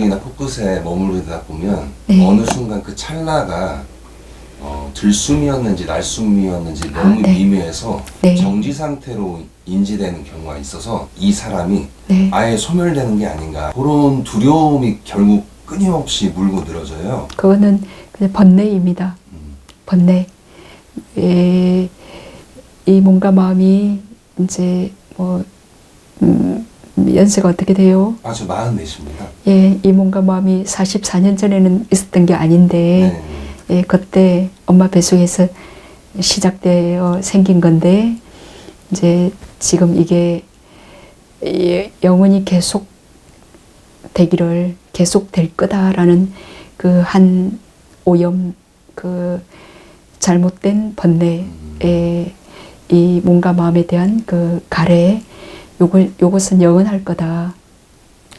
감정이나 포커스에 머무르다 보면 네. 어느 순간 그 찰나가 들숨이었는지 날숨이었는지 너무 네. 미묘해서 네. 정지 상태로 인지되는 경우가 있어서 이 사람이 네. 아예 소멸되는 게 아닌가, 그런 두려움이 결국 끊임없이 물고 늘어져요. 그거는 그냥 번뇌입니다. 번뇌. 이 몸과 마음이 이제 연세가 어떻게 돼요? 저 44입니다. 예, 이 몸과 마음이 44년 전에는 있었던 게 아닌데, 네. 예, 그때 엄마 뱃속에서 시작되어 생긴 건데, 이제 지금 이게 영원히 계속 되기를, 계속 될 거다라는 그 한 오염, 그 잘못된 번뇌에 이 몸과 마음에 대한 그 가래, 요것은 영원할 거다.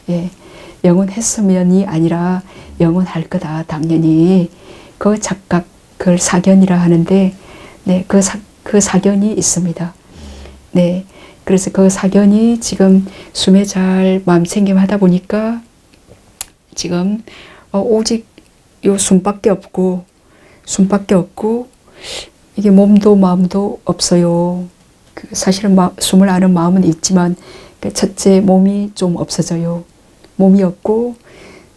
예, 영원했으면이 아니라 영원할 거다. 당연히 그 착각, 그걸 사견이라 하는데, 네, 그 사견이 있습니다. 네, 그래서 그 사견이 지금 숨에 잘 마음챙김 하다 보니까 지금 오직 요 숨밖에 없고 이게 몸도 마음도 없어요. 사실은 숨을 아는 마음은 있지만 첫째 몸이 좀 없어져요. 몸이 없고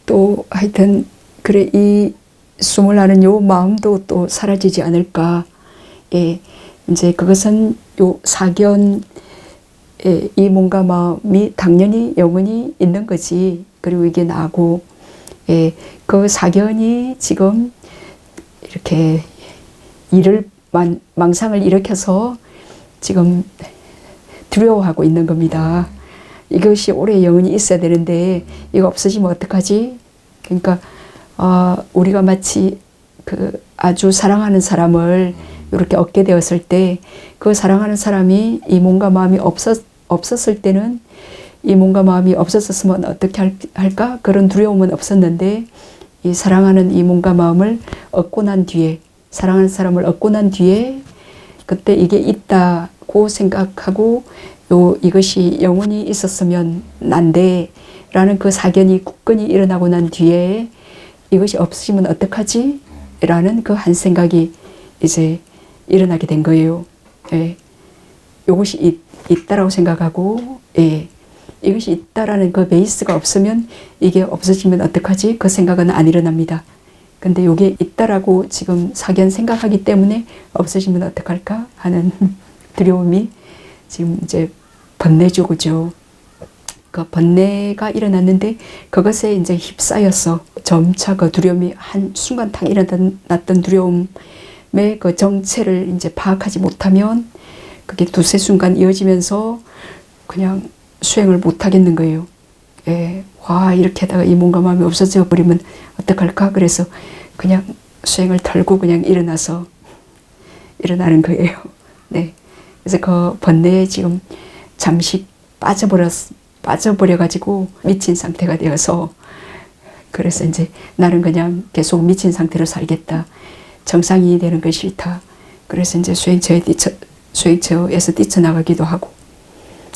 또 하여튼 그래 이 숨을 아는 요 마음도 또 사라지지 않을까. 예, 이제 그것은 요 사견, 이 몸과 마음이 당연히 영원히 있는 거지. 그리고 이게 나고, 예, 그 사견이 지금 이렇게 망상을 일으켜서 지금 두려워하고 있는 겁니다. 이것이 오래 영원히 있어야 되는데 이거 없어지면 어떡하지? 그러니까 우리가 마치 그 아주 사랑하는 사람을 이렇게 얻게 되었을 때 그 사랑하는 사람이 이 몸과 마음이 없었을 때는 이 몸과 마음이 없었으면 어떻게 할까? 그런 두려움은 없었는데 이 사랑하는 이 몸과 마음을 얻고 난 뒤에, 사랑하는 사람을 얻고 난 뒤에 그때 이게 있다고 생각하고 이것이 영원히 있었으면 난데 라는 그 사견이 굳건히 일어나고 난 뒤에 이것이 없으면 어떡하지? 라는 그 한 생각이 이제 일어나게 된 거예요. 예. 이것이 있다라고 생각하고, 예. 이것이 있다라는 그 베이스가 없으면 이게 없어지면 어떡하지? 그 생각은 안 일어납니다. 근데 이게 있다라고 지금 사견 생각하기 때문에 없어지면 어떡할까 하는 두려움이 지금 이제 번뇌죠. 그 번뇌가 일어났는데 그것에 이제 휩싸여서 점차 그 두려움이 한 순간 탁 일어났던 두려움의 그 정체를 이제 파악하지 못하면 그게 두세 순간 이어지면서 그냥 수행을 못 하겠는 거예요. 예, 와, 이렇게 하다가 이 몸과 마음이 없어져 버리면 어떡할까? 그래서 그냥 수행을 털고 그냥 일어나는 거예요. 네. 그래서 그 번뇌에 지금 잠시 빠져버려가지고 미친 상태가 되어서 그래서 이제 나는 그냥 계속 미친 상태로 살겠다. 정상이 되는 건 싫다. 그래서 이제 수행처에서 뛰쳐나가기도 하고.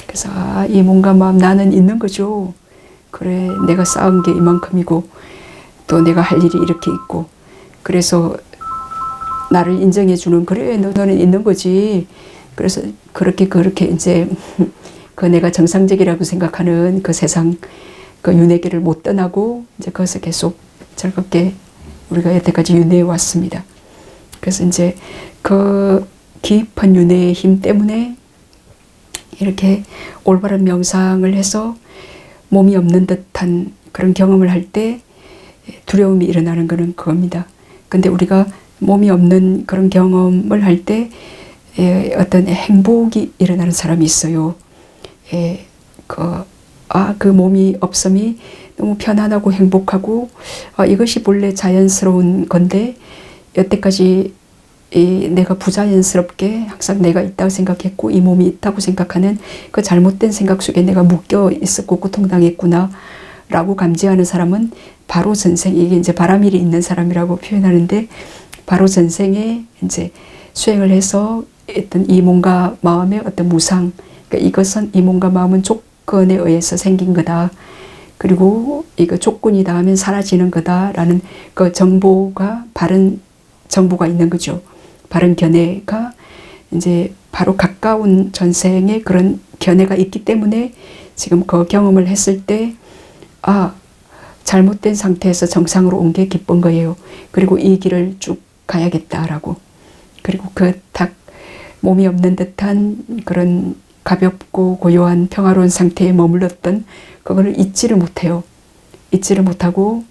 그래서 이 몸과 마음 나는 있는 거죠. 그래, 내가 쌓은 게 이만큼이고 또 내가 할 일이 이렇게 있고 그래서 나를 인정해 주는 그래 너는 있는 거지. 그래서 그렇게 이제 그 내가 정상적이라고 생각하는 그 세상 그 윤회계를 못 떠나고 이제 거기서 계속 즐겁게 우리가 여태까지 윤회해 왔습니다. 그래서 이제 그 깊은 윤회의 힘 때문에 이렇게 올바른 명상을 해서 몸이 없는 듯한 그런 경험을 할 때 두려움이 일어나는 거는 그겁니다. 근데 우리가 몸이 없는 그런 경험을 할 때 어떤 행복이 일어나는 사람이 있어요. 그 몸이 없음이 너무 편안하고 행복하고 이것이 본래 자연스러운 건데 여태까지 내가 부자연스럽게 항상 내가 있다고 생각했고 이 몸이 있다고 생각하는 그 잘못된 생각 속에 내가 묶여 있었고 고통당했구나 라고 감지하는 사람은 바로 전생, 이게 이제 바람일이 있는 사람이라고 표현하는데 바로 전생에 이제 수행을 해서 어떤 이 몸과 마음의 어떤 무상, 그러니까 이것은 이 몸과 마음은 조건에 의해서 생긴 거다. 그리고 이거 조건이다 하면 사라지는 거다라는 그 정보가 바른 정보가 있는 거죠. 바른 견해가 이제 바로 가까운 전생에 그런 견해가 있기 때문에 지금 그 경험을 했을 때 잘못된 상태에서 정상으로 온 게 기쁜 거예요. 그리고 이 길을 쭉 가야겠다라고. 그리고 그 딱 몸이 없는 듯한 그런 가볍고 고요한 평화로운 상태에 머물렀던 그거를 잊지를 못해요. 잊지를 못하고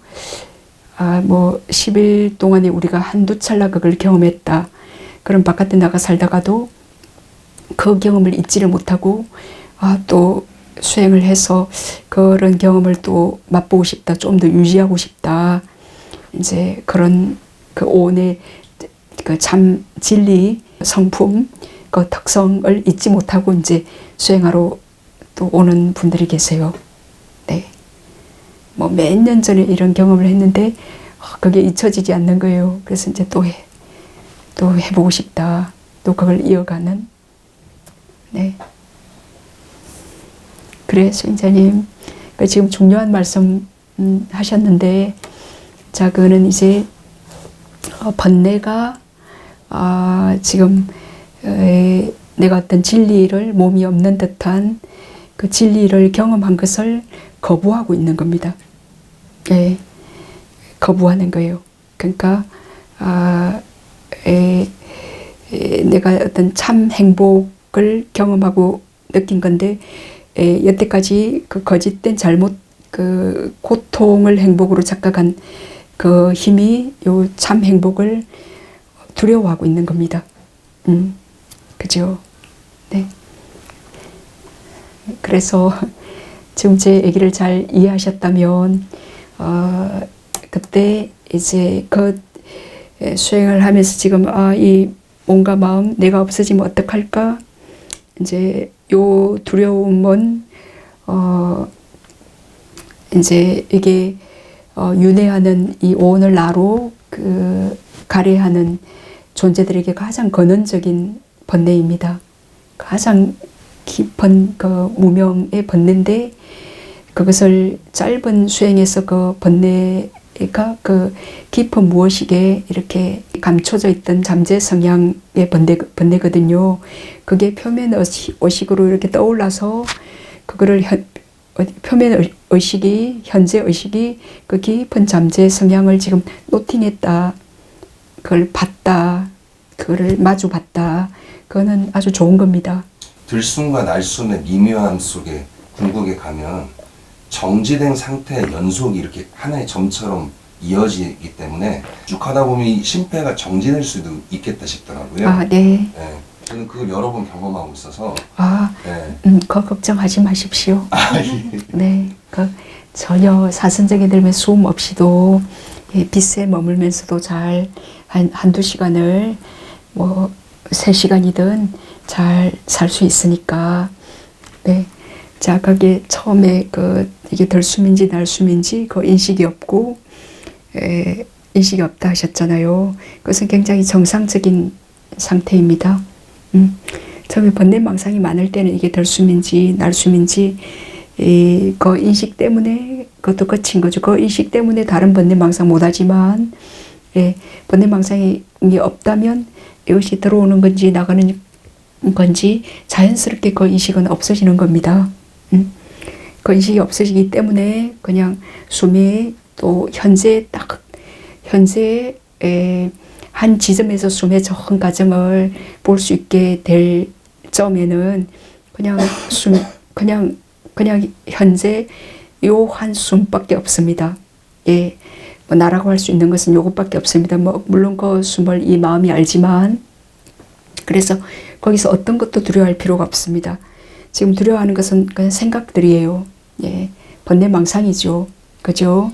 뭐 10일 동안에 우리가 한두 찰나 그걸 경험했다. 그럼 바깥에 나가 살다가도 그 경험을 잊지를 못하고 또 수행을 해서 그런 경험을 또 맛보고 싶다. 좀 더 유지하고 싶다. 이제 그런 그 오온의 그 참 진리 성품 그 특성을 잊지 못하고 이제 수행하러 또 오는 분들이 계세요. 네. 뭐 몇 년 전에 이런 경험을 했는데 그게 잊혀지지 않는 거예요. 그래서 이제 또 해보고 싶다. 또 그걸 이어가는. 네. 그래, 수행자님. 지금 중요한 말씀 하셨는데, 자, 그거는 이제 번뇌가 지금 내가 어떤 진리를 몸이 없는 듯한 그 진리를 경험한 것을 거부하고 있는 겁니다. 예, 거부하는 거예요. 그러니까 내가 어떤 참 행복을 경험하고 느낀 건데 여태까지 그 거짓된 잘못 그 고통을 행복으로 착각한 그 힘이 요 참 행복을 두려워하고 있는 겁니다. 그죠? 네. 그래서 지금 제 얘기를 잘 이해하셨다면 그때 이제 그 수행을 하면서 지금 이 몸과 마음 내가 없어지면 어떡할까? 이제 요 두려움은 이제 이게 윤회하는 이 오온을 나로 그 가래하는 존재들에게 가장 근원적인 번뇌입니다. 가장 깊은 그 무명의 번뇌인데 그것을 짧은 수행에서 그 번뇌가 그 깊은 무엇이게 이렇게 감춰져 있던 잠재 성향의 번뇌거든요. 그게 표면 의식으로 이렇게 떠올라서 그거를 표면 의식이 현재 의식이 그 깊은 잠재 성향을 지금 노팅했다. 그걸 봤다. 그거를 마주 봤다. 그거는 아주 좋은 겁니다. 들숨과 날숨의 미묘함 속에 궁극에 가면 정지된 상태의 연속이 이렇게 하나의 점처럼 이어지기 때문에 쭉 하다 보면 이 심폐가 정지될 수도 있겠다 싶더라고요. 네. 네. 저는 그걸 여러 번 경험하고 있어서. 네. 그거 걱정하지 마십시오. 예. 네. 전혀 사선적이 들면 숨 없이도 빛에 머물면서도 잘 한두 시간을 뭐 3시간이든 잘 살 수 있으니까. 네. 자, 거기에 처음에 이게 들숨인지 날숨인지 그 인식이 없고 인식이 없다 하셨잖아요. 그것은 굉장히 정상적인 상태입니다. 처음에 번뇌망상이 많을 때는 이게 들숨인지 날숨인지 그 인식 때문에 그것도 끝인 거죠. 그 인식 때문에 다른 번뇌망상 못하지만 번뇌망상이 없다면 이것이 들어오는 건지 나가는 건지 자연스럽게 그 인식은 없어지는 겁니다. 그 인식이 없어지기 때문에 그냥 숨이 또 현재 한 지점에서 숨의 전 과정을 볼 수 있게 될 점에는 그냥 현재 요 한숨밖에 없습니다. 예, 뭐 나라고 할 수 있는 것은 요것밖에 없습니다. 뭐 물론 그 숨을 이 마음이 알지만 그래서 거기서 어떤 것도 두려워할 필요가 없습니다. 지금 두려워하는 것은 그냥 생각들이에요. 예, 번뇌망상이죠. 그죠?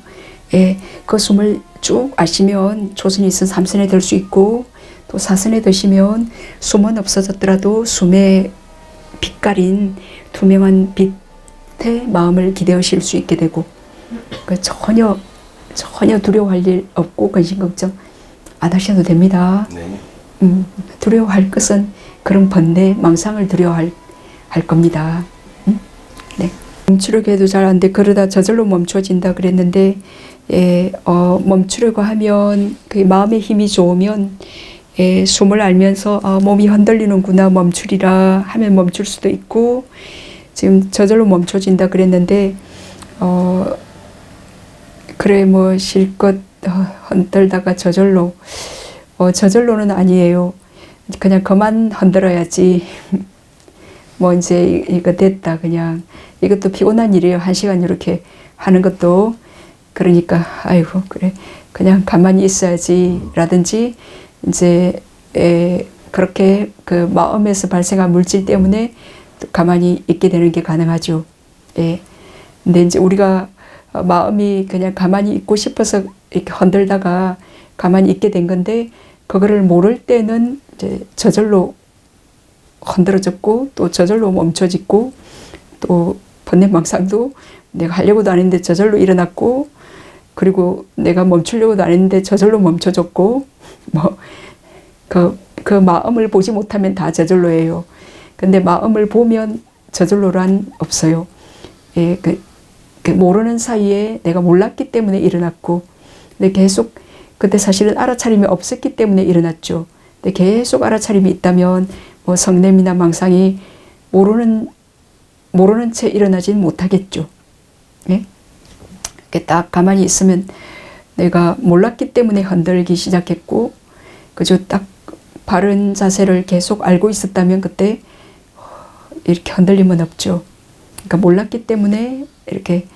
예, 그 숨을 쭉 아시면 초선이 있은 삼선에 들 수 있고 또 사선에 드시면 숨은 없어졌더라도 숨의 빛깔인 투명한 빛에 마음을 기대으실 수 있게 되고 전혀 두려워할 일 없고 근심 걱정 안 하셔도 됩니다. 네. 두려워할 것은 그런 번뇌 망상을 두려워할 겁니다. 네. 멈추려고 해도 잘 안 돼. 그러다 저절로 멈춰진다 그랬는데, 멈추려고 하면 그 마음의 힘이 좋으면 숨을 알면서 몸이 흔들리는구나 멈추리라 하면 멈출 수도 있고, 지금 저절로 멈춰진다 그랬는데 그래 뭐 실컷 흔들다가 저절로는 아니에요. 그냥 그만 흔들어야지. 뭐 이제 이거 됐다. 그냥 이것도 피곤한 일이에요. 1시간 이렇게 하는 것도. 그러니까 아이고 그래 그냥 가만히 있어야지 라든지 이제 그렇게 그 마음에서 발생한 물질 때문에 가만히 있게 되는 게 가능하죠. 근데 이제 우리가 마음이 그냥 가만히 있고 싶어서 이렇게 흔들다가 가만히 있게 된 건데, 그거를 모를 때는 이제 저절로 흔들어졌고 또 저절로 멈춰지고, 또 번뇌망상도 내가 하려고도 안 했는데 저절로 일어났고, 그리고 내가 멈추려고도 안 했는데 저절로 멈춰졌고, 뭐 그 마음을 보지 못하면 다 저절로예요. 근데 마음을 보면 저절로란 없어요. 그 모르는 사이에 내가 몰랐기 때문에 일어났고, 근데 계속 그때 사실은 알아차림이 없었기 때문에 일어났죠. 근데 계속 알아차림이 있다면 뭐 성냄이나 망상이 모르는 채 일어나진 못하겠죠. 예? 이렇게 딱 가만히 있으면 내가 몰랐기 때문에 흔들기 시작했고, 그저 딱 바른 자세를 계속 알고 있었다면 그때 이렇게 흔들림은 없죠. 그러니까 몰랐기 때문에 이렇게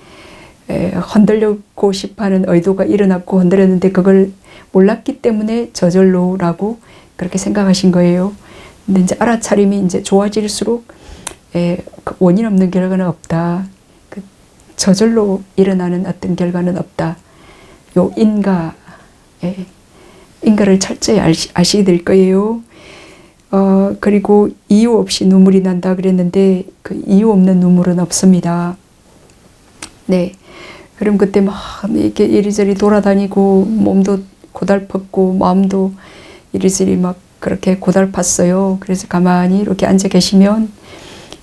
흔들려고 싶어하는 의도가 일어났고 흔들렸는데, 그걸 몰랐기 때문에 저절로라고 그렇게 생각하신 거예요. 근데 이제 알아차림이 이제 좋아질수록 그 원인 없는 결과는 없다. 그 저절로 일어나는 어떤 결과는 없다. 요 인가를 철저히 아시게 될 거예요. 그리고 이유 없이 눈물이 난다 그랬는데, 그 이유 없는 눈물은 없습니다. 네. 그럼 그때 막 이렇게 이리저리 돌아다니고 몸도 고달팠고 마음도 이리저리 막 그렇게 고달팠어요. 그래서 가만히 이렇게 앉아 계시면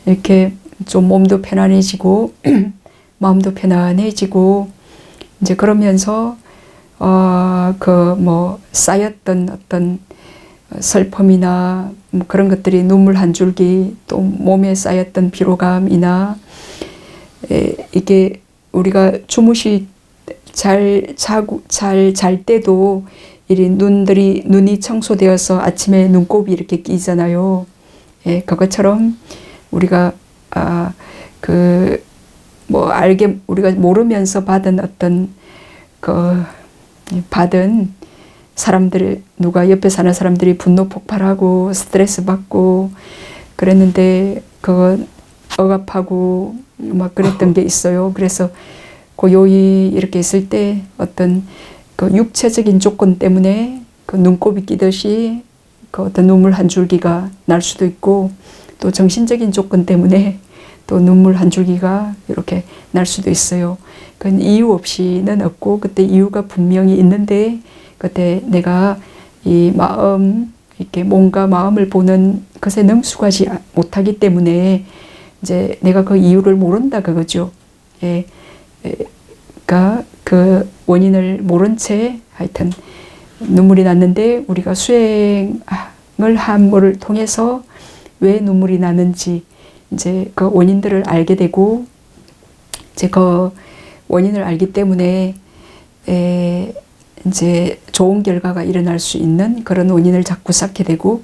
이렇게 좀 몸도 편안해지고 마음도 편안해지고, 이제 그러면서 그 뭐 쌓였던 어떤 슬픔이나 뭐 그런 것들이 눈물 한 줄기, 또 몸에 쌓였던 피로감이나, 이게 우리가 잘 잘 때도 이리 눈이 청소되어서 아침에 눈곱이 이렇게 끼잖아요. 그것처럼 우리가 우리가 모르면서 받은 어떤 받은 사람들, 누가 옆에 사는 사람들이 분노 폭발하고 스트레스 받고 그랬는데 그거 억압하고 막 그랬던 게 있어요. 그래서 고요히 이렇게 있을 때 어떤 그 육체적인 조건 때문에 그 눈곱이 끼듯이 그 어떤 눈물 한 줄기가 날 수도 있고, 또 정신적인 조건 때문에 또 눈물 한 줄기가 이렇게 날 수도 있어요. 그건 이유 없이는 없고, 그때 이유가 분명히 있는데 그때 내가 이 마음, 이렇게 몸과 마음을 보는 것에 능숙하지 못하기 때문에 이제 내가 그 이유를 모른다 그거죠. 그러니까 그 원인을 모른 채 하여튼 눈물이 났는데, 우리가 수행을 함을 통해서 왜 눈물이 나는지 이제 그 원인들을 알게 되고, 이제 그 원인을 알기 때문에 이제 좋은 결과가 일어날 수 있는 그런 원인을 자꾸 쌓게 되고,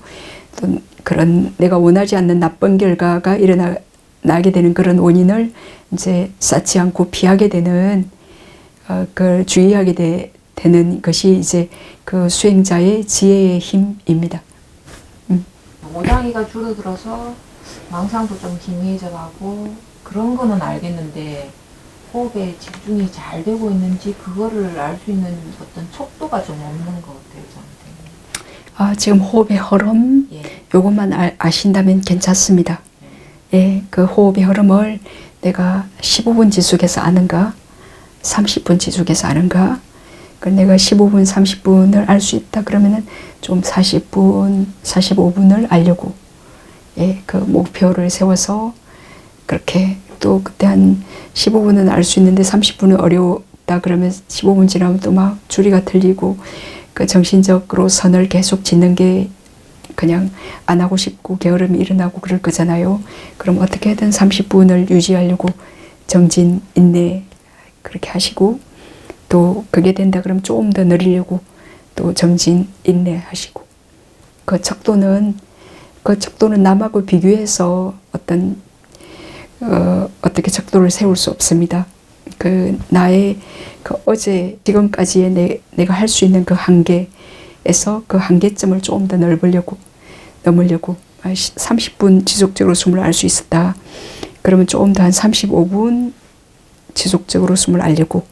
또 그런 내가 원하지 않는 나쁜 결과가 일어나게 되는 그런 원인을 이제 쌓지 않고 피하게 되는, 그걸 주의하게 되는 것이 이제 그 수행자의 지혜의 힘입니다. 모장이가 줄어들어서 망상도 좀 희미해져 가고 그런 거는 알겠는데, 호흡에 집중이 잘 되고 있는지 그거를 알 수 있는 어떤 촉도가 좀 없는 것 같아요, 저한테. 지금 호흡의 흐름, 요것만 아신다면 괜찮습니다. 그 호흡의 흐름을 내가 15분 지속해서 아는가, 30분 지속해서 아는가, 내가 15분, 30분을 알 수 있다 그러면은 좀 40분, 45분을 알려고 그 목표를 세워서 그렇게 또 그때 한 15분은 알 수 있는데 30분은 어려웠다 그러면 15분 지나면 또 막 줄이가 틀리고 그 정신적으로 선을 계속 짓는 게 그냥 안 하고 싶고 게으름이 일어나고 그럴 거잖아요. 그럼 어떻게든 30분을 유지하려고 정진, 인내 그렇게 하시고 또 그게 된다 그러면 조금 더 늘리려고 또 정진, 인내 하시고 그 척도는 남하고 비교해서 어떻게 척도를 세울 수 없습니다. 그 나의 그 어제 지금까지의 내가 할 수 있는 그 한계에서 그 한계점을 조금 더 넘으려고 30분 지속적으로 숨을 알 수 있었다. 그러면 조금 더 한 35분 지속적으로 숨을 알려고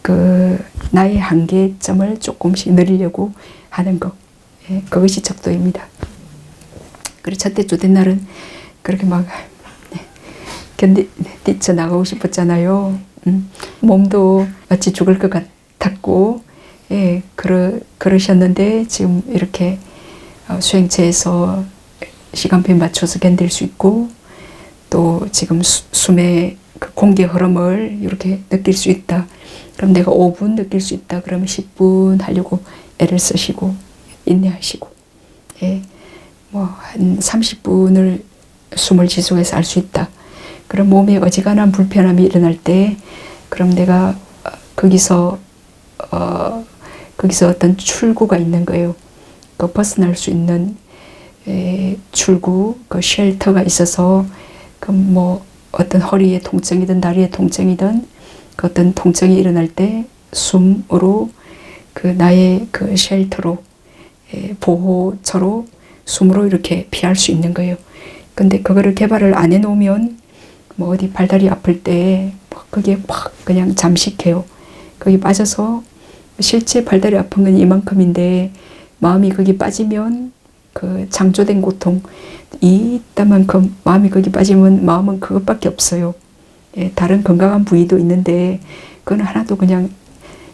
그 나의 한계점을 조금씩 늘리려고 하는 것. 예, 그것이 척도입니다. 그리고 첫째 주된 날은 그렇게 막 뛰쳐나가고 싶었잖아요. 몸도 마치 죽을 것 같았고, 예, 그러셨는데 지금 이렇게 수행체에서 시간표에 맞춰서 견딜 수 있고 또 지금 숨의 그 공기 흐름을 이렇게 느낄 수 있다. 그럼 내가 5분 느낄 수 있다. 그러면 10분 하려고 애를 쓰시고 인내하시고, 예, 뭐 한 30분을 숨을 지속해서 알 수 있다. 그럼 몸에 어지간한 불편함이 일어날 때 그럼 내가 거기서 어떤 출구가 있는 거예요. 그 벗어날 수 있는 출구, 그 쉘터가 있어서 그 뭐 어떤 허리에 통증이든 다리에 통증이든 그 어떤 통증이 일어날 때 숨으로 그 나의 그 쉘터로 보호처로 숨으로 이렇게 피할 수 있는 거예요. 근데 그거를 개발을 안 해놓으면 뭐 어디 발다리 아플 때 그게 팍 그냥 잠식해요. 거기 빠져서 실제 발다리 아픈 건 이만큼인데 마음이 거기 빠지면 그 창조된 고통 이따만큼 마음이 거기 빠지면 마음은 그것밖에 없어요. 예, 다른 건강한 부위도 있는데 그건 하나도 그냥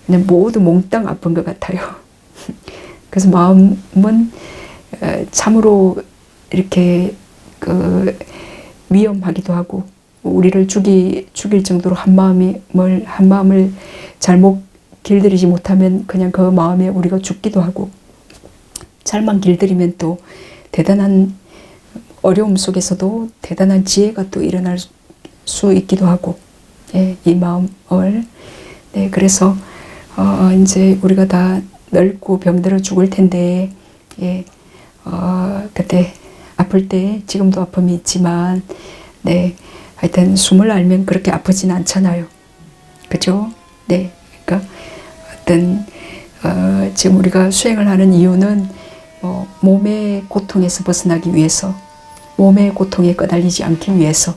모두 몽땅 아픈 것 같아요. 그래서 마음은 참으로 이렇게 그 위험하기도 하고 우리를 죽일 정도로 한 마음을 잘못 길들이지 못하면 그냥 그 마음에 우리가 죽기도 하고 잘만 길들이면 또 대단한 어려움 속에서도 대단한 지혜가 또 일어날 수 있기도 하고, 예, 이 마음을, 네, 그래서 이제 우리가 다 늙고 병들어 죽을 텐데, 예, 그때 아플 때 지금도 아픔이 있지만, 네, 하여튼 숨을 알면 그렇게 아프진 않잖아요. 그죠? 네, 그러니까 지금 우리가 수행을 하는 이유는 몸의 고통에서 벗어나기 위해서, 몸의 고통에 끄달리지 않기 위해서.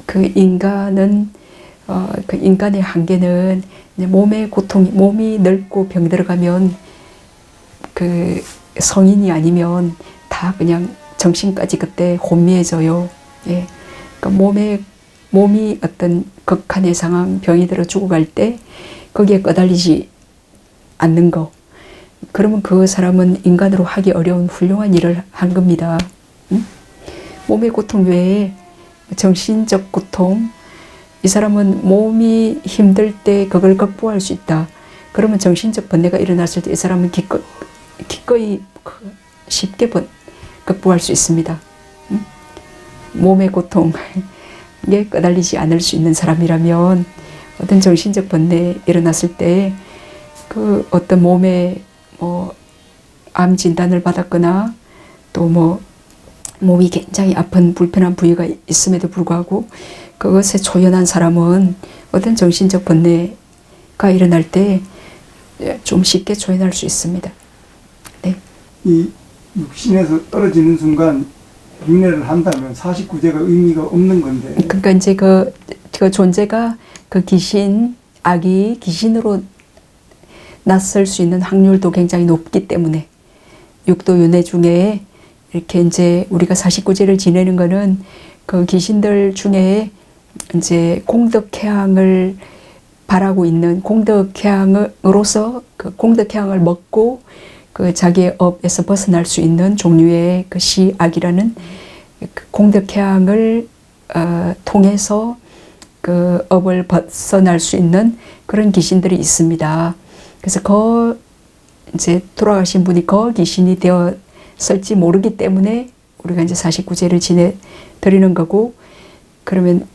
그 인간의 한계는 몸의 고통, 몸이 늙고 병들어가면 그 성인이 아니면 다 그냥 정신까지 그때 혼미해져요. 예, 그러니까 몸이 어떤 극한의 상황, 병이 들어 죽어갈 때 거기에 끄달리지 않는 거. 그러면 그 사람은 인간으로 하기 어려운 훌륭한 일을 한 겁니다. 몸의 고통 외에 정신적 고통, 이 사람은 몸이 힘들 때 그걸 극복할 수 있다. 그러면 정신적 번뇌가 일어났을 때 이 사람은 기꺼이 쉽게 극복할 수 있습니다. 몸의 고통에 끄달리지 않을 수 있는 사람이라면 어떤 정신적 번뇌 일어났을 때 그 어떤 몸에 암 진단을 받았거나 또 몸이 굉장히 아픈 불편한 부위가 있음에도 불구하고 그것에 초연한 사람은 어떤 정신적 번뇌가 일어날 때 좀 쉽게 초연할 수 있습니다. 네. 이 육신에서 떨어지는 순간 윤회를 한다면 49제가 의미가 없는 건데. 그러니까 이제 그 존재가 그 악이 귀신으로 낯설 수 있는 확률도 굉장히 높기 때문에 육도 윤회 중에 이렇게 이제 우리가 49제를 지내는 거는 그 귀신들 중에 이제 공덕해양을 바라고 있는 공덕해양으로서 그 공덕해양을 먹고 그 자기의 업에서 벗어날 수 있는 종류의 그 시악이라는 그 공덕회항을 통해서 그 업을 벗어날 수 있는 그런 귀신들이 있습니다. 그래서 이제 돌아가신 분이 귀신이 되었을지 모르기 때문에 우리가 이제 49제를 지내 드리는 거고, 그러면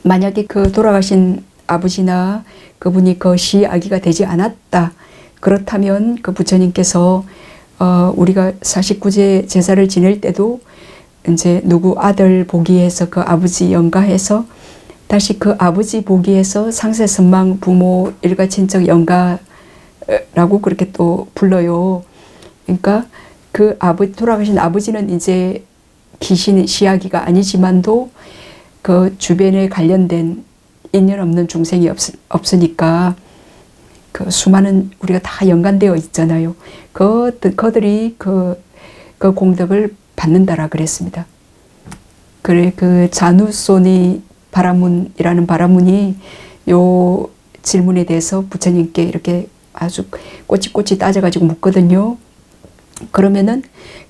만약에 그 돌아가신 아버지나 그분이 시아기가 되지 않았다, 그렇다면 그 부처님께서 우리가 49제 제사를 지낼 때도 이제 누구 아들 보기해서 그 아버지 영가해서 다시 그 아버지 보기해서 상세선망 부모 일가 친척 영가라고 그렇게 또 불러요. 그러니까 그 돌아가신 아버지는 이제 귀신 시아기가 아니지만도 그 주변에 관련된 인연 없는 중생이 없으니까 그 수많은 우리가 다 연관되어 있잖아요. 그들이 그 공덕을 받는다라 그랬습니다. 그래, 그 자누소니 바라문이라는 바라문이 요 질문에 대해서 부처님께 이렇게 아주 꼬치꼬치 따져가지고 묻거든요. 그러면은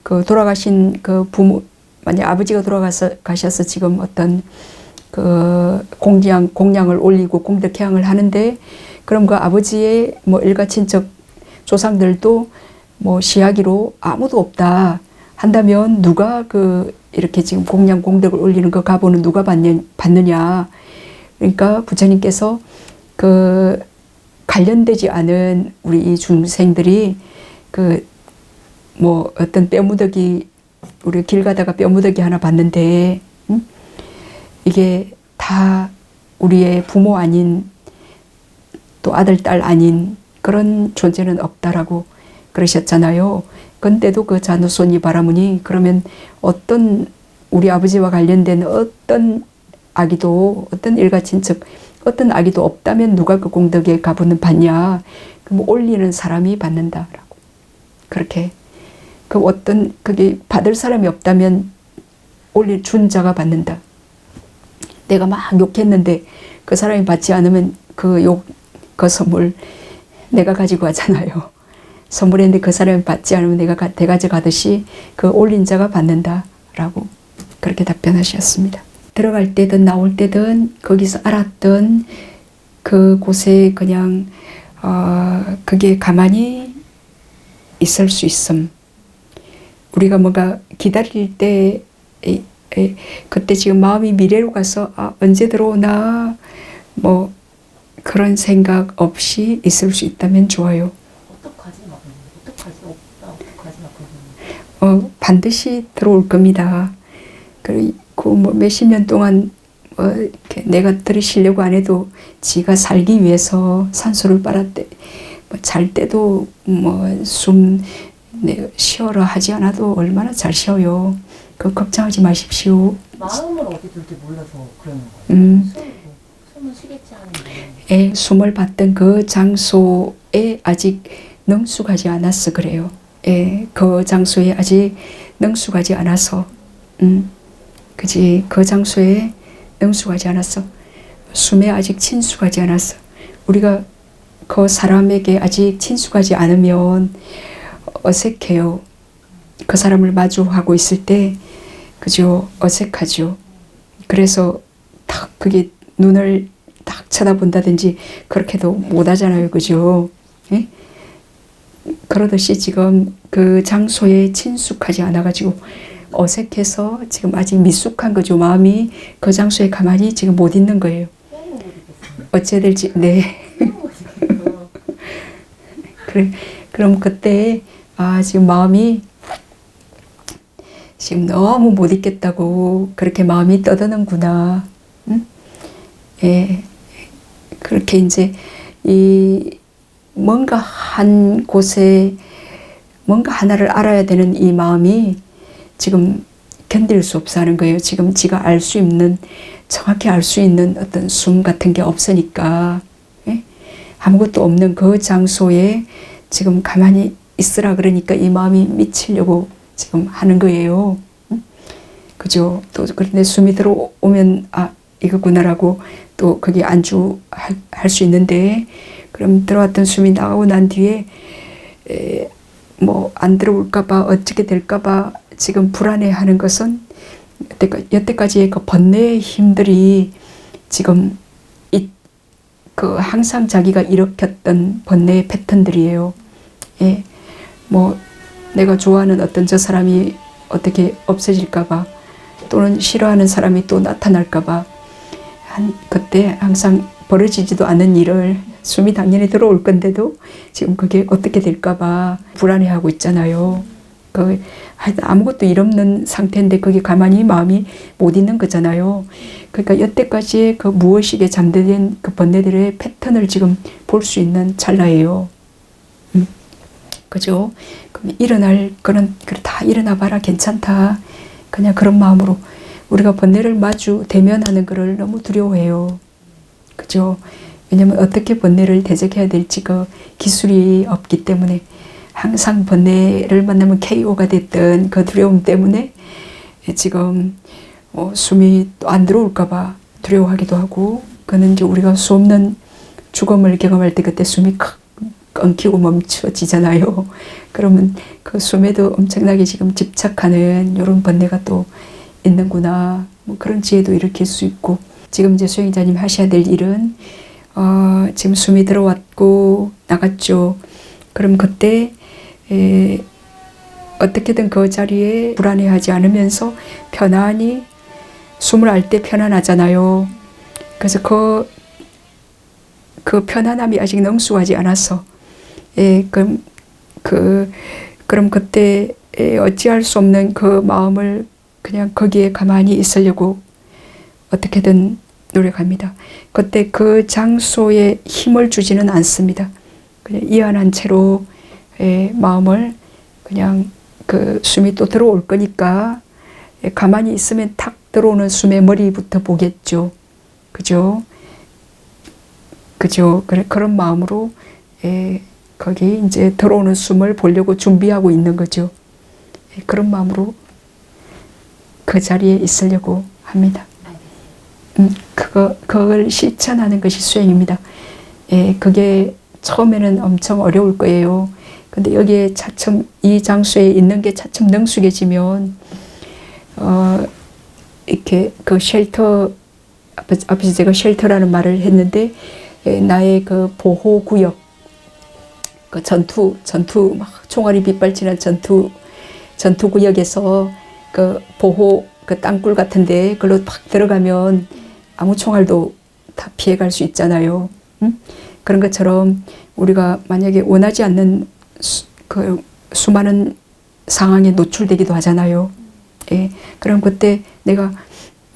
그 돌아가신 그 부모, 만약 아버지가 가셔서 지금 어떤 그 공양을 올리고 공덕회항을 하는데, 그럼 그 아버지의 뭐 일가 친척 조상들도 뭐 시아기로 아무도 없다 한다면 누가 이렇게 지금 공양 공덕을 올리는 그 가보는 누가 받느냐. 그러니까 부처님께서 그 관련되지 않은 우리 이 중생들이 뭐 어떤 뼈무더기, 우리 길 가다가 뼈무더기 하나 봤는데, 이게 다 우리의 부모 아닌, 또 아들, 딸 아닌 그런 존재는 없다라고 그러셨잖아요. 근데도 그 자누소니 바라문이 그러면 어떤 우리 아버지와 관련된 어떤 아기도, 어떤 일가 친척, 어떤 아기도 없다면 누가 그 공덕의 가부는 받냐? 그럼 올리는 사람이 받는다라고. 그렇게 그게 받을 사람이 없다면 준 자가 받는다. 내가 막 욕했는데 그 사람이 받지 않으면 그 선물 내가 가지고 가잖아요. 선물했는데 그 사람이 받지 않으면 내가 가져가듯이 그 올린 자가 받는다라고 그렇게 답변하셨습니다. 들어갈 때든 나올 때든 거기서 알았던 그 곳에 그냥 그게 가만히 있을 수 있음. 우리가 뭔가 기다릴 때 그때 지금 마음이 미래로 가서 언제 들어오나 뭐 그런 생각 없이 있을 수 있다면 좋아요. 어떡하지? 없다. 반드시 들어올 겁니다. 그리고 뭐 몇십 년 동안 이렇게 내가 들이쉬려고 안 해도 지가 살기 위해서 산소를 빨았대. 잘 때도 숨 쉬어라 하지 않아도 얼마나 잘 쉬어요. 걱정하지 마십시오. 마음을 어디 둘지 몰라서 그러는 거예요. 숨은 쉬겠지 않은데. 숨을 받던 그 장소에 아직 능숙하지 않았어 그래요. 그 장소에 아직 능숙하지 않아서, 그지? 그 장소에 능숙하지 않았어. 숨에 아직 친숙하지 않았어. 우리가 그 사람에게 아직 친숙하지 않으면 어색해요. 그 사람을 마주하고 있을 때, 그죠? 어색하죠. 그래서 딱 그게 눈을 딱 쳐다본다든지 그렇게도 못 하잖아요. 그죠? 예? 그러듯이 지금 그 장소에 친숙하지 않아가지고 어색해서 지금 아직 미숙한 거죠. 마음이 그 장소에 가만히 지금 못 있는 거예요. 어찌해야 될지, 네. 그래, 그럼 그때 지금 마음이 지금 너무 못 있겠다고 그렇게 마음이 떠드는구나. 응? 그렇게 이제 뭔가 한 곳에 뭔가 하나를 알아야 되는 이 마음이 지금 견딜 수 없어 하는 거예요. 지금 지가 알 수 있는, 정확히 알 수 있는 어떤 숨 같은 게 없으니까, 아무것도 없는 그 장소에 지금 가만히 있으라 그러니까 이 마음이 미치려고 지금 하는 거예요. 그죠? 또 그런데 숨이 들어오면 이거구나라고 또 거기 안주할 수 있는데, 그럼 들어왔던 숨이 나가고 난 뒤에 뭐 안 들어올까봐, 어떻게 될까봐 지금 불안해하는 것은 여태까지의 그 번뇌의 힘들이 지금 항상 자기가 일으켰던 번뇌의 패턴들이에요. 예, 뭐 내가 좋아하는 어떤 저 사람이 어떻게 없어질까봐, 또는 싫어하는 사람이 또 나타날까봐, 그때 항상 벌어지지도 않은 일을 숨이 당연히 들어올 건데도 지금 그게 어떻게 될까봐 불안해하고 있잖아요. 아무것도 일 없는 상태인데 그게 가만히 마음이 못 있는 거잖아요. 그러니까 여태까지의 그 무의식에 잠재된 그 번뇌들의 패턴을 지금 볼 수 있는 찰나예요. 그죠? 그럼 일어날 거는 다 일어나 봐라, 괜찮다. 그냥 그런 마음으로 우리가 번뇌를 마주 대면하는 거를 너무 두려워해요. 그죠? 왜냐면 어떻게 번뇌를 대적해야 될지 그 기술이 없기 때문에, 항상 번뇌를 만나면 KO가 됐던 그 두려움 때문에 지금 숨이 또 안 들어올까봐 두려워하기도 하고, 그는 이제 우리가 수 없는 죽음을 경험할 때 그때 숨이 끊기고 멈춰지잖아요. 그러면 그 숨에도 엄청나게 지금 집착하는 이런 번뇌가 또 있는구나. 뭐 그런 지혜도 일으킬 수 있고, 지금 이제 수행자님 하셔야 될 일은 지금 숨이 들어왔고 나갔죠. 그럼 그때 어떻게든 그 자리에 불안해하지 않으면서 편안히 숨을 알 때 편안하잖아요. 그래서 그 편안함이 아직 능숙하지 않아서, 그럼 그때 어찌할 수 없는 그 마음을 그냥 거기에 가만히 있으려고 어떻게든 노력합니다. 그때 그 장소에 힘을 주지는 않습니다. 그냥 이완한 채로 마음을 그냥 그 숨이 또 들어올 거니까 가만히 있으면 탁 들어오는 숨의 머리부터 보겠죠. 그죠? 그죠? 그런 마음으로 거기 이제 들어오는 숨을 보려고 준비하고 있는 거죠. 그런 마음으로 그 자리에 있으려고 합니다. 그걸 실천하는 것이 수행입니다. 그게 처음에는 엄청 어려울 거예요. 근데 여기에 차츰 이 장소에 있는 게 차츰 능숙해지면 이렇게 그 쉘터, 앞에서 제가 쉘터라는 말을 했는데, 나의 그 보호구역, 그 전투 막 총알이 빗발치는 전투구역에서 그 보호 그 땅굴 같은데 그걸로 팍 들어가면 아무 총알도 다 피해갈 수 있잖아요. 그런 것처럼 우리가 만약에 원하지 않는 그 수많은 상황에 노출되기도 하잖아요. 그럼 그때 내가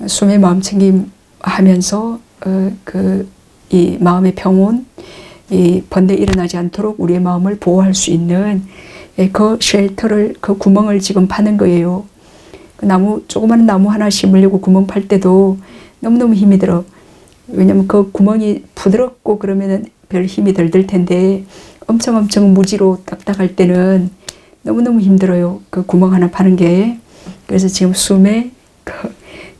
숨의 마음챙김 하면서 이 마음의 평온, 이 번뇌 일어나지 않도록 우리의 마음을 보호할 수 있는 그 쉘터를, 그 구멍을 지금 파는 거예요. 조그마한 나무 하나 심으려고 구멍 팔 때도 너무너무 힘이 들어. 왜냐면 그 구멍이 부드럽고 그러면은 별 힘이 덜 들 텐데, 엄청 무지로 딱딱할 때는 너무너무 힘들어요. 그 구멍 하나 파는 게. 그래서 지금 숨에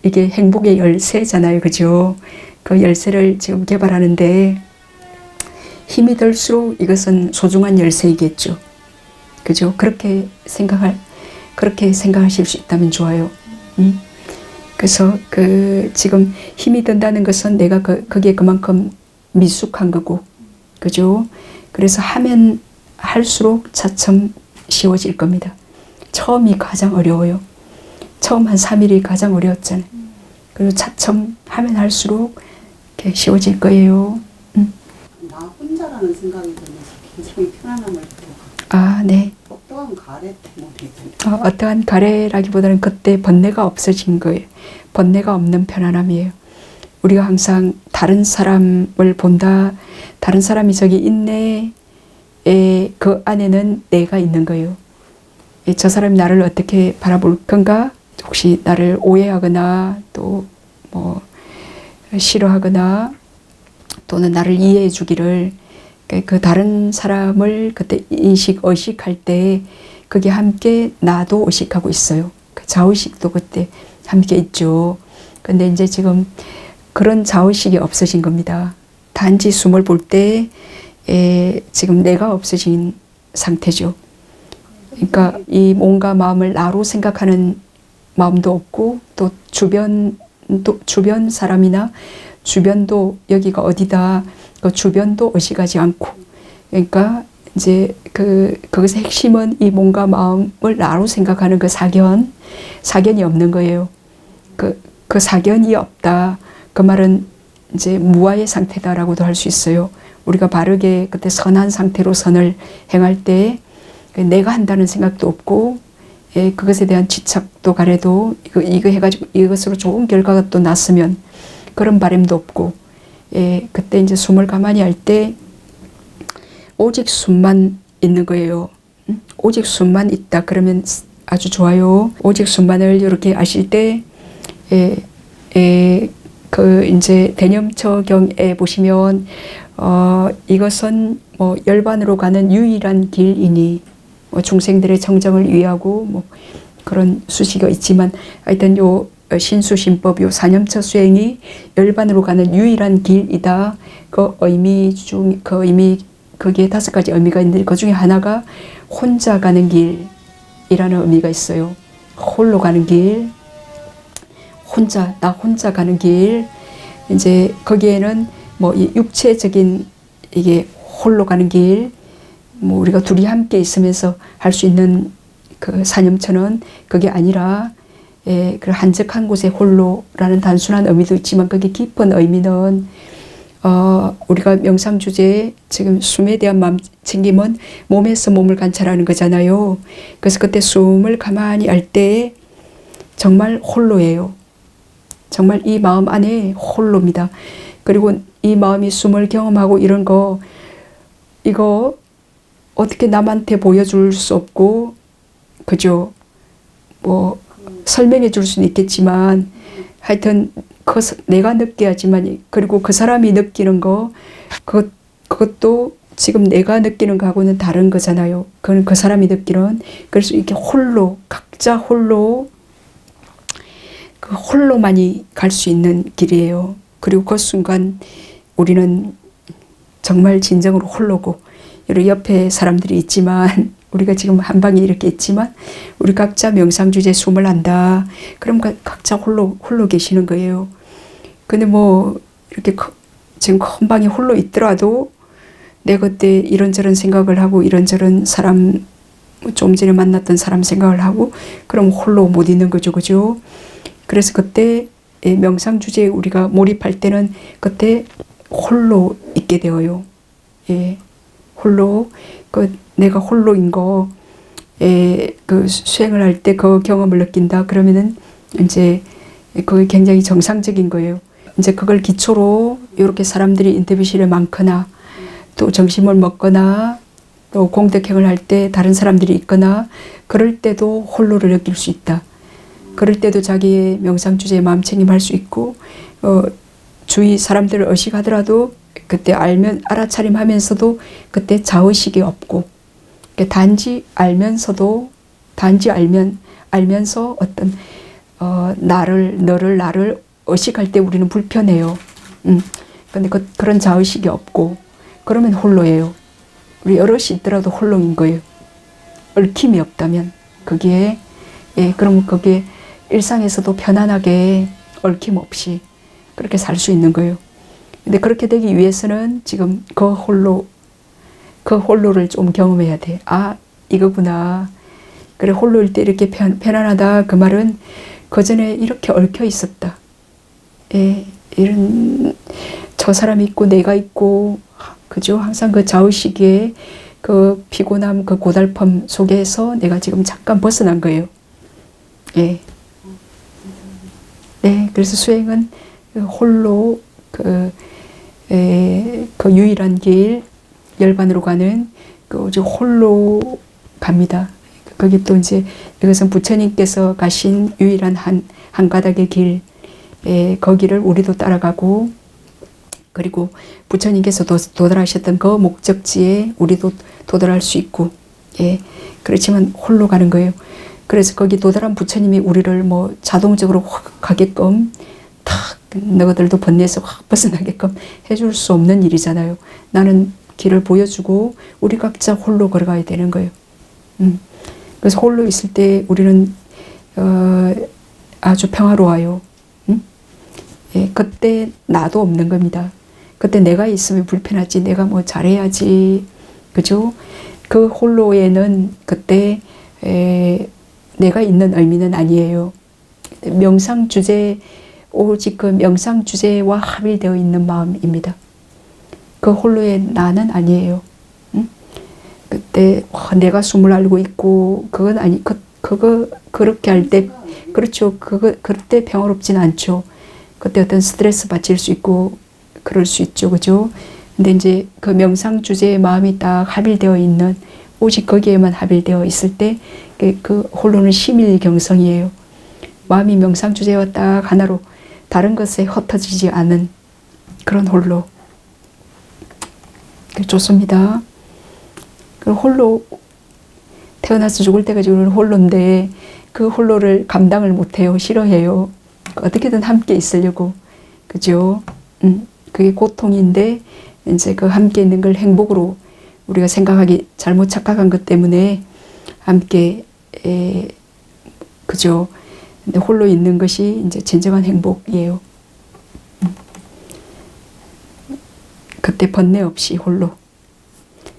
이게 행복의 열쇠잖아요. 그죠? 그 열쇠를 지금 개발하는데 힘이 들수록 이것은 소중한 열쇠이겠죠. 그죠? 그렇게 생각하실 수 있다면 좋아요. 그래서 지금 힘이 든다는 것은 내가 거기에 그만큼 미숙한 거고, 그죠? 그래서 하면 할수록 차츰 쉬워질 겁니다. 처음이 가장 어려워요. 처음 한 3일이 가장 어려웠잖아요. 그리고 차츰 하면 할수록 이렇게 쉬워질 거예요. 나 혼자라는 생각이 들면서 굉장히 편안함을 느끼고, 네. 어떠한 가래 때문에 어떠한 가래라기보다는 그때 번뇌가 없어진 거예요. 번뇌가 없는 편안함이에요. 우리가 항상 다른 사람을 본다, 다른 사람이 저기 있네, 그 안에는 내가 있는 거예요. 저 사람이 나를 어떻게 바라볼 건가? 혹시 나를 오해하거나 또 뭐 싫어하거나 또는 나를 이해해 주기를, 그 다른 사람을 그때 의식할 때 그게 함께 나도 의식하고 있어요. 그 자의식도 그때 함께 있죠. 근데 이제 지금 그런 자의식이 없어진 겁니다. 단지 숨을 볼 때 지금 내가 없어진 상태죠. 그러니까 이 몸과 마음을 나로 생각하는 마음도 없고 또 주변 사람이나 주변도 여기가 어디다 그 주변도 의식하지 않고 그러니까 이제 그것의 핵심은 이 몸과 마음을 나로 생각하는 그 사견이 없는 거예요. 그 사견이 없다. 그 말은 이제 무아의 상태다라고도 할 수 있어요. 우리가 바르게 그때 선한 상태로 선을 행할 때 내가 한다는 생각도 없고 그것에 대한 집착도 가래도 이거 해가지고 이것으로 좋은 결과가 또 났으면 그런 바람도 없고 그때 이제 숨을 가만히 할 때 오직 숨만 있는 거예요. 오직 숨만 있다 그러면 아주 좋아요. 오직 숨만을 이렇게 아실 때 그 이제 대념처경에 보시면 이것은 뭐 열반으로 가는 유일한 길이니 뭐 중생들의 정정을 위하고 뭐 그런 수식이 있지만 하여튼 요 신수신법 요 사념처 수행이 열반으로 가는 유일한 길이다. 그 의미 거기에 5가지 의미가 있는데 그 중에 하나가 혼자 가는 길이라는 의미가 있어요. 홀로 가는 길, 나 혼자 가는 길. 이제 거기에는 뭐 이 육체적인 이게 홀로 가는 길, 뭐 우리가 둘이 함께 있으면서 할 수 있는 그 사념처는 그게 아니라 그 한적한 곳에 홀로라는 단순한 의미도 있지만 그게 깊은 의미는 우리가 명상 주제에 지금 숨에 대한 마음 챙김은 몸에서 몸을 관찰하는 거잖아요. 그래서 그때 숨을 가만히 할 때 정말 홀로예요. 정말 이 마음 안에 홀로입니다. 그리고 이 마음이 숨을 경험하고 이런 거 이거 어떻게 남한테 보여줄 수 없고 그죠? 뭐 설명해 줄 수는 있겠지만 하여튼 내가 느껴야지만 그리고 그 사람이 느끼는 거 그것도 지금 내가 느끼는 거하고는 다른 거잖아요. 그건 그 사람이 느끼는 그래서 이렇게 홀로 각자 홀로 그 홀로만이 갈 수 있는 길이에요. 그리고 그 순간 우리는 정말 진정으로 홀로고 여러 옆에 사람들이 있지만 우리가 지금 한 방에 이렇게 있지만 우리 각자 명상 주제 숨을 한다. 그럼 각자 홀로 계시는 거예요. 근데 뭐 이렇게 지금 큰 방에 홀로 있더라도 내가 그때 이런저런 생각을 하고 이런저런 사람 좀 전에 만났던 사람 생각을 하고 그럼 홀로 못 있는 거죠. 그죠? 그래서 그때 명상 주제에 우리가 몰입할 때는 그때 홀로 있게 되어요. 홀로 내가 홀로인 거 그 수행을 할 때 그 경험을 느낀다. 그러면은 이제 그게 굉장히 정상적인 거예요. 이제 그걸 기초로 이렇게 사람들이 인터뷰실에 많거나 또 점심을 먹거나 또 공덕행을 할 때 다른 사람들이 있거나 그럴 때도 홀로를 느낄 수 있다. 그럴 때도 자기의 명상 주제에 마음 챙김할 수 있고 주위 사람들을 의식하더라도 그때 알아차림하면서도 그때 자의식이 없고 단지 알면서 어떤 나를 의식할 때 우리는 불편해요. 근데 그런 자의식이 없고 그러면 홀로예요. 우리 여럿이 있더라도 홀로인 거예요. 얽힘이 없다면 그게 그러면 그게 일상에서도 편안하게 얽힘 없이 그렇게 살 수 있는 거예요. 근데 그렇게 되기 위해서는 지금 그 홀로를 좀 경험해야 돼. 아, 이거구나. 그래, 홀로일 때 이렇게 편안하다. 그 말은 그 전에 이렇게 얽혀 있었다. 이런 저 사람이 있고 내가 있고 그죠? 항상 그 좌우시기에 그 피곤함, 그 고달픔 속에서 내가 지금 잠깐 벗어난 거예요. 그래서 수행은 홀로 그 유일한 길, 열반으로 가는 홀로 갑니다. 거기 또 이제 이것은 부처님께서 가신 유일한 한 가닥의 길, 거기를 우리도 따라가고 그리고 부처님께서 도달하셨던 그 목적지에 우리도 도달할 수 있고 그렇지만 홀로 가는 거예요. 그래서 거기 도달한 부처님이 우리를 뭐 자동적으로 확 가게끔 탁 너희들도 번뇌에서 확 벗어나게끔 해줄 수 없는 일이잖아요. 나는 길을 보여주고 우리 각자 홀로 걸어가야 되는 거예요. 그래서 홀로 있을 때 우리는 아주 평화로워요. 응? 예, 그때 나도 없는 겁니다. 그때 내가 있으면 불편하지, 내가 뭐 잘해야지, 그죠? 그 홀로에는 그때 내가 있는 의미는 아니에요. 명상 주제, 오직 그 명상 주제와 합일되어 있는 마음입니다. 그 홀로의 나는 아니에요. 응? 그때 내가 숨을 알고 있고 그건 아니, 그거 그렇게 할 때, 그렇죠. 그때 평화롭진 않죠. 그때 어떤 스트레스 받칠 수 있고 그럴 수 있죠, 그죠? 근데 이제 그 명상 주제의 마음이 딱 합일되어 있는, 오직 거기에만 합일되어 있을 때 그 홀로는 심일경성이에요. 마음이 명상 주제와 딱 하나로 다른 것에 흩어지지 않은 그런 홀로. 좋습니다. 그 홀로 태어나서 죽을 때까지 우리는 홀로인데 그 홀로를 감당을 못해요. 싫어해요. 어떻게든 함께 있으려고. 그죠? 그게 고통인데 이제 그 함께 있는 걸 행복으로 우리가 생각하기 잘못 착각한 것 때문에 함께 그죠? 근데 홀로 있는 것이 이제 진정한 행복이에요. 그때 번뇌 없이 홀로.